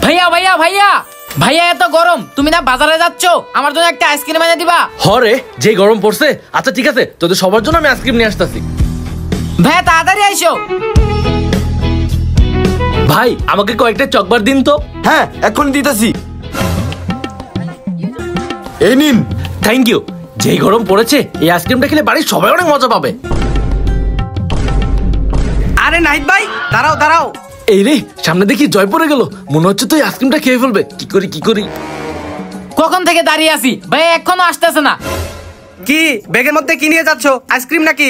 ভাইয়া ভাইয়া ভাইয়া ভাইয়া এত গরম, তুমি না বাজারে যাচ্ছ, আমার জন্য একটা আইসক্রিম এনে দিবা? হরে যে গরম পড়ছে। আচ্ছা ঠিক আছে, তোদের সবার জন্য আমি আইসক্রিম নিয়ে আসতেছি। ভাইয়া তাড়াতাড়ি আইসো। ভাই আমাকে কয়েকটা চকবার দিন তো। হ্যাঁ এখন দিতেছি, এই নিন। Thank you. যেই গরম পড়েছে এই আইসক্রিমটা খেলে বাড়ির সবাই অনেক মজা পাবে। আরে নাহিদ ভাই দাঁড়াও দাঁড়াও। এই রে সামনে দেখি জয় পড়ে গেল, মনে হচ্ছে তুই আইসক্রিমটা খেয়ে ফেলবে। কি করি কখন থেকে দাঁড়িয়ে আছি, ভাইয়া এখনো আসতেছে না। কি ব্যাগের মধ্যে কি নিয়ে যাচ্ছ, আইসক্রিম নাকি?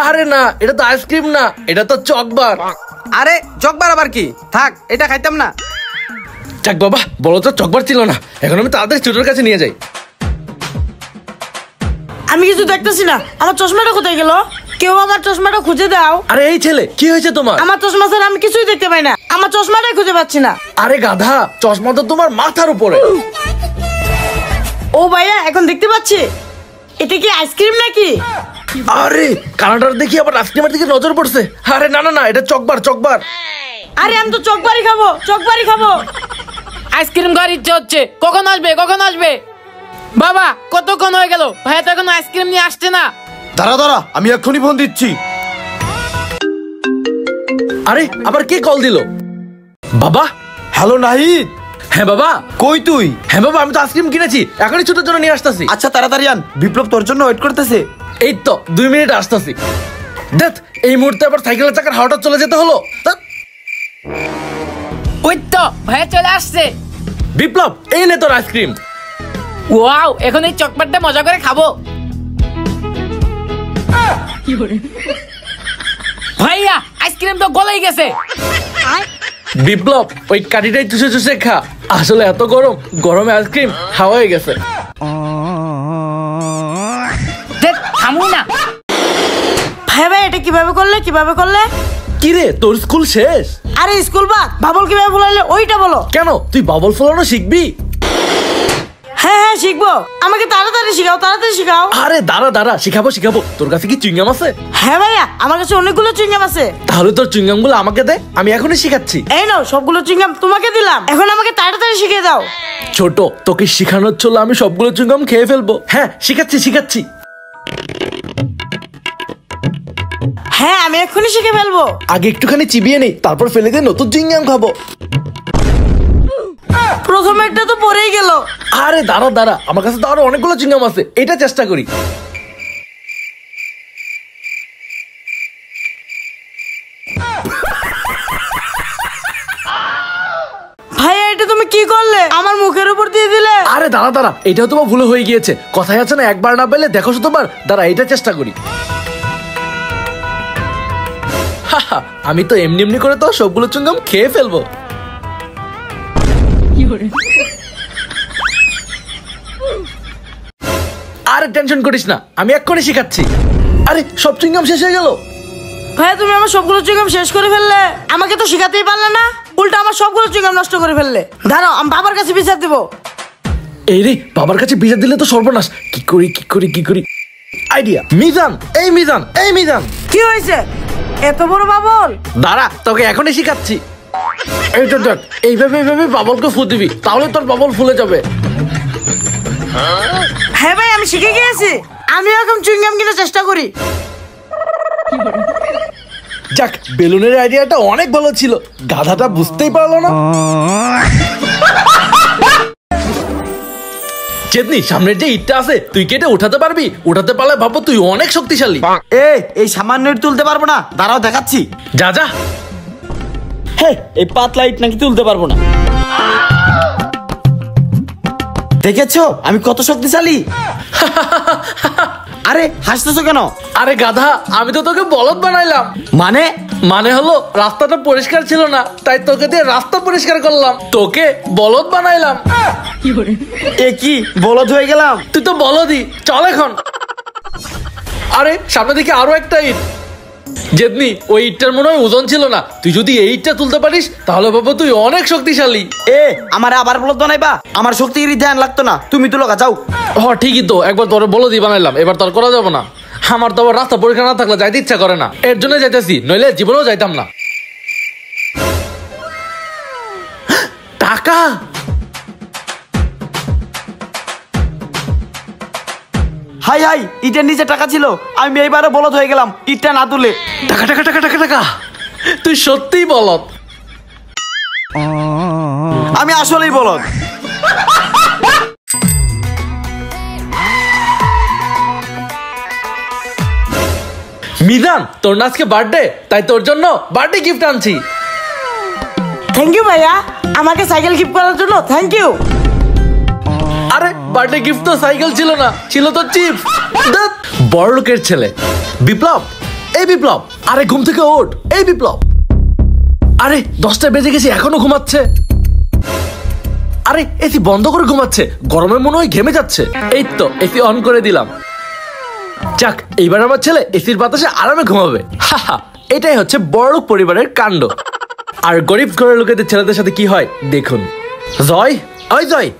আরে না, এটা তো আইসক্রিম না, এটা তো চকবার। আরে চকবার আবার কি, থাক এটা খাইতাম না। যাক বাবা, বলো তো চকবার ছিল না, এখন আমি তাড়াতাড়ি ছোটর কাছে নিয়ে যাই। আমি কিছু দেখতেছি না, আমার চশমাটা কোথায় গেল? কেউ আমার চশমাটা খুঁজে দাও। আরে এই ছেলে, কি হয়েছে তোমার? আমার চশমা ছাড়া আমি কিছুই দেখতে পাই না, আমার চশমাটাই খুঁজে পাচ্ছি না। আরে গাধা, চশমা তো তোমার মাথার উপরে। ও ভাইয়া এখন দেখতে পাচ্ছি, এটা কি আইসক্রিম নাকি? আরে কানাডার দেখি আবার আইসক্রিমের দিকে নজর পড়ছে। আরে না না না, এটা চকবার। আরে আমি তো চকবারি খাবো। আইসক্রিম খাওয়ার ইচ্ছে হচ্ছে, কখন আসবে? বাবা কতক্ষণ হয়ে গেল, ভাইয়া তো এখন আইসক্রিম নিয়ে আসছে না। দাঁড়া আমি এক্ষুনি ফোন দিচ্ছি। আরে আবার কে কল দিল? বাবা। হ্যালো নাহিদ। হ্যাঁ বাবা। কই তুই? হ্যাঁ বাবা, আমি তো আইসক্রিম কিনেছি, এখনই ছোটর জন্য নিয়ে আসতেছি। আচ্ছা তাড়াতাড়ি আন, বিপ্লব তোর জন্য ওয়েট করতেছে। এই তো 2 মিনিট আসতেছি। দেখ এই মুহূর্তে আবার সাইকেলের চাকার হাওয়াটা চলে যেতে হলো। ওই তো ভাইয়া চলে আসছে। বিপ্লব এই নে তোর আইসক্রিম। ওয়াও, এখন এই চকলেটটা মজা করে খাবো। ভাইয়া আইসক্রিম তো গলেই গেছে। বিপ্লব ওই কাঠিটাই চুষে খা, আসলে এত গরমে আইসক্রিম হাওয়া হয়ে গেছে। থামু না। ভাই এটা কিভাবে করলে? কি রে তোর স্কুল শেষ? আরে স্কুল বা বাবল কিভাবে ফুলাইলে ওইটা বলো। কেন তুই বাবল ফোলানো শিখবি? হ্যাঁ শিখবো, আমাকে তাড়াতাড়ি শিখাও। আরে দাঁড়া শিখাবো। তোর কাছে কি চুইংগাম আছে? হ্যাঁ ভাইয়া আমার কাছে অনেকগুলো চুইংগাম আছে। তাহলে তোর চুইংগাম গুলো আমাকে দে, আমি এখনই শিখাচ্ছি। এই নাও সবগুলো চুইংগাম তোমাকে দিলাম, এখন আমাকে তাড়াতাড়ি শিখিয়ে দাও। ছোট তোকে শিখানোর ছিল আমি সবগুলো চুইংগাম খেয়ে ফেলবো। হ্যাঁ শিখাচ্ছি। হ্যাঁ আমি এক্ষুনি শিখে ফেলবো। আগে একটুখানি চিবিয়ে নেই, তারপর ফেলে দিয়ে নতুন চুইংগাম খাবো। প্রথমে একটা তো পড়েই গেল। আরে দাঁড়া, আমার কাছে তো আরো অনেকগুলো চুইংগাম আছে, এটা চেষ্টা করি। ভাইয়া এটা তুমি কি করলে, আমার মুখের উপর দিয়ে দিলে। আরে দাঁড়া, এটাও তোমার ভুল হয়ে গিয়েছে। কথাই আছে না, একবার না পেলে দেখো শতবার। দাঁড়া এটা চেষ্টা করি। আমি তো এমনি করে তো সবগুলো চুইংগাম খেয়ে ফেলবো। আরে টেনশন করিস না, আমি এক্ষুনি শিখাচ্ছি। আরে সব চুইংগাম শেষ হয়ে গেল। ভাইয়া তুমি আমার সবগুলো চুইংগাম শেষ করে ফেললে, আমাকে তো শিখাতেই পারলে না, উল্টা আমার সবগুলো চুইংগাম নষ্ট করে ফেললে। দাঁড়াও আমি বাবার কাছে বিচার দেবো। এই রে বাবার কাছে বিচার দিলে তো সর্বনাশ। কি করি আইডিয়া। মিজান কি হয়েছে, এত বড় বাবল? দাঁড়া তোকে এখনই শিখাচ্ছি। এইটা দেখ, এইভাবে বাবলকে ফু দিবি, তাহলে তোর বাবল ফুলে যাবে। হ্যাঁ ভাই আমি শিখে গিয়েছি, আমি এখন চুইংগাম কিনে চেষ্টা করি। যাক বেলুনের আইডিয়াটা অনেক ভালো ছিল, গাধাটা বুঝতেই পারলো না। চেতনি সামনের যে ইটটা আছে তুই কেটে উঠাতে পারবি? উঠাতে পারলে ভাবো তুই অনেক শক্তিশালী। এই সামান্য ইট তুলতে পারবো না, দাঁড়াও দেখাচ্ছি। যা হ্যাঁ এই পাতলা ইট নাকি তুলতে পারবো না। দেখেছো আমি কত শক্তিশালী? আরে হাসতেছো কেন? আরে গাধা, আমি তো তোকে বলদ বানাইলাম। মানে হলো রাস্তাটা পরিষ্কার ছিল না, তাই তোকে দিয়ে রাস্তা পরিষ্কার করলাম, তোকে বলদ বানাইলাম। এ কি বলদ হয়ে গেলাম? তুই তো বলদই, চল এখন। আরে সামনে দিকে আরো একটা ইট। জেদনি ওই ইটটার মনে হয় ওজন ছিল না, তুই যদি এই ইটটা তুলতে পারিস তাহলে বাবা তুই অনেক শক্তিশালী। আমার আবার বলদ বানাইবা? আমার শক্তির ধ্যান লাগতো না, তুমি তুলো যাও। ঠিকই তো, একবার তোরে বলদই বানাইলাম, এবার তোর করা যাবে না। আমার তো আবার রাস্তা পরীক্ষা না থাকলে যাইতে ইচ্ছা করে না, এর জন্য যাইতেছি, নইলে জীবনেও যাইতাম না। টাক টাকা? হাই হাই, ইটের নিচে টাকা ছিল, আমি এইবারে বলদ হয়ে গেলাম ইটটা না তুলে। টাকা টাকা টাকা টাকা টাকা, তুই সত্যিই বলত। আমি আসলেই বলদ। মিজান, তোর না আজকে বার্থডে, তাই তোর জন্য বার্থডে গিফট আনছি। থ্যাংক ইউ ভাইয়া, আমাকে সাইকেল গিফট করার জন্য থ্যাংক ইউ। আরে বার্থডে গিফট তো সাইকেল ছিল না, ছিল তো চিপস। বড় লোকের ছেলে বিপ্লব, এই বিপ্লব, আরে ঘুম থেকে ওঠ, এই বিপ্লব। আরে 10টা বেজে গেছে, এখনো ঘুমাচ্ছে। আরে এসি বন্ধ করে ঘুমাচ্ছে, গরমে মনে হয় ঘেমে যাচ্ছে। এই তো এসি অন করে দিলাম। যাক, এইবার আমার ছেলে এসির বাতাসে আরামে ঘুমাবে। হাহা, এটাই হচ্ছে বড়লোক পরিবারের কাণ্ড। আর গরিব ঘরের লোকেদের ছেলেদের সাথে কি হয় দেখুন। জয়, ওই জয়,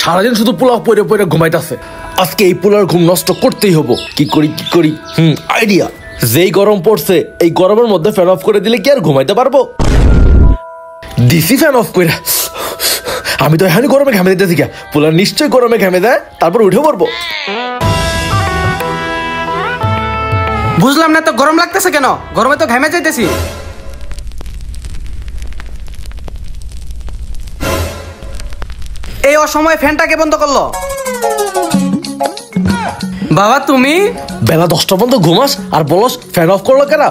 সারাদিন শুধু পোলাও পরে পরে ঘুমাইতেছে। আজকে এই পোলার ঘুম নষ্ট করতেই হবো। কি করি কি করি, আইডিয়া। যেই গরম পড়ছে, এই গরমের মধ্যে ফ্যান অফ করে দিলে কি আর ঘুমাইতে পারবো? দিছি ফ্যান অফ করে। আমি তো এখানে গরমে ঘামে দিতেছি, পোলার নিশ্চয়ই গরমে ঘামে দেয়, তারপর উঠে পড়বো। বুঝলাম না তো গরম লাগতেছে কেন? গরমে তো ঘেমে যাইতেছি। এই অসময়ে ফ্যানটাকে বন্ধ করলো। বাবা তুমি বেলা 10টা পর্যন্ত ঘুমাস আর বলস ফ্যান অফ করলো কেন?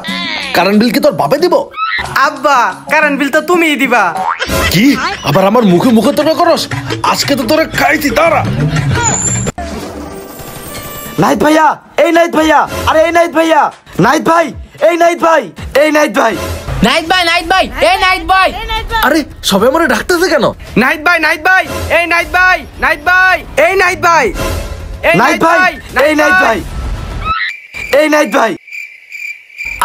কারেন্ট বিল কি তোর বাপে দিব? আব্বা, কারেন্ট বিল তো তুমিই দিবা। কি আবার আমার মুখে মুখে তোরা করস? আজকে তো তোরা খাইছি, তারা। নাহিদ ভাইয়া, এই নাহিদ ভাইয়া, আরে এই নাহিদ ভাইয়া, নাহিদ ভাই, এই নাহিদ ভাই, এই নাহিদ ভাই। নাইট ভাই, নাইট ভাই, এই নাইট ভাই। আরে সবাই আমার ডাকতেছে কেন? নাইট ভাই, নাইট ভাই, এই নাইট ভাই, নাইট ভাই, এই নাইট ভাই, এই নাহিদ ভাই, এই নাহিদ ভাই, এই নাহিদ ভাই।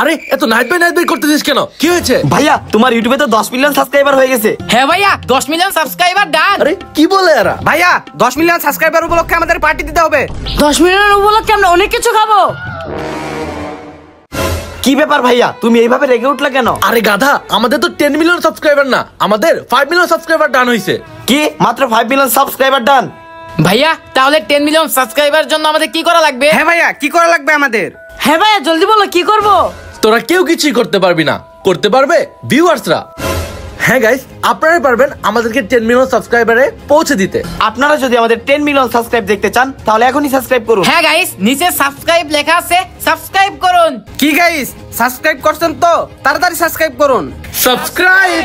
আরে এত নাইট বাই করতেছিস কেন? কি হয়েছে? ভাইয়া, তোমার ইউটিউবে তো 10 মিলিয়ন সাবস্ক্রাইবার হয়ে গেছে। হ্যাঁ ভাইয়া, 10 মিলিয়ন সাবস্ক্রাইবার ডান। আরে কি বলে এরা? ভাইয়া 10 মিলিয়ন সাবস্ক্রাইবার উপলক্ষে আমাদের পার্টি দিতে হবে। 10 মিলিয়ন উপলক্ষে আমরা অনেক কিছু খাবো। কি ব্যাপার ভাইয়া, তুমি এইভাবে রেগে উঠলে কেন? আরে গাধা, আমাদের তো 10 মিলিয়ন সাবস্ক্রাইবার না, আমাদের 5 মিলিয়ন সাবস্ক্রাইবার ডান হয়েছে। কি মাত্র 5 মিলিয়ন সাবস্ক্রাইবার ডান? ভাইয়া তাহলে 10 মিলিয়ন সাবস্ক্রাইবার জন্য আমাদের কি করা লাগবে? হ্যাঁ ভাইয়া, কি করা লাগবে আমাদের? হ্যাঁ ভাইয়া, জলদি বলো কি করব। তোরা কেউ কিছুই করতে পারবি না, করতে পারবে ভিউয়ার্সরা। হ্যাঁ গাইস, আপনারা পারবেন আমাদেরকে 10 মিলিয়ন সাবস্ক্রাইবারে পৌঁছে দিতে। আপনারা যদি আমাদের 10 মিলিয়ন সাবস্ক্রাইব দেখতে চান তাহলে এখনই সাবস্ক্রাইব করুন। হ্যাঁ গাইস, নিচে সাবস্ক্রাইব লেখা আছে, সাবস্ক্রাইব করুন। কি গাইস, সাবস্ক্রাইব করছেন তো? তাড়াতাড়ি সাবস্ক্রাইব করুন। সাবস্ক্রাইব।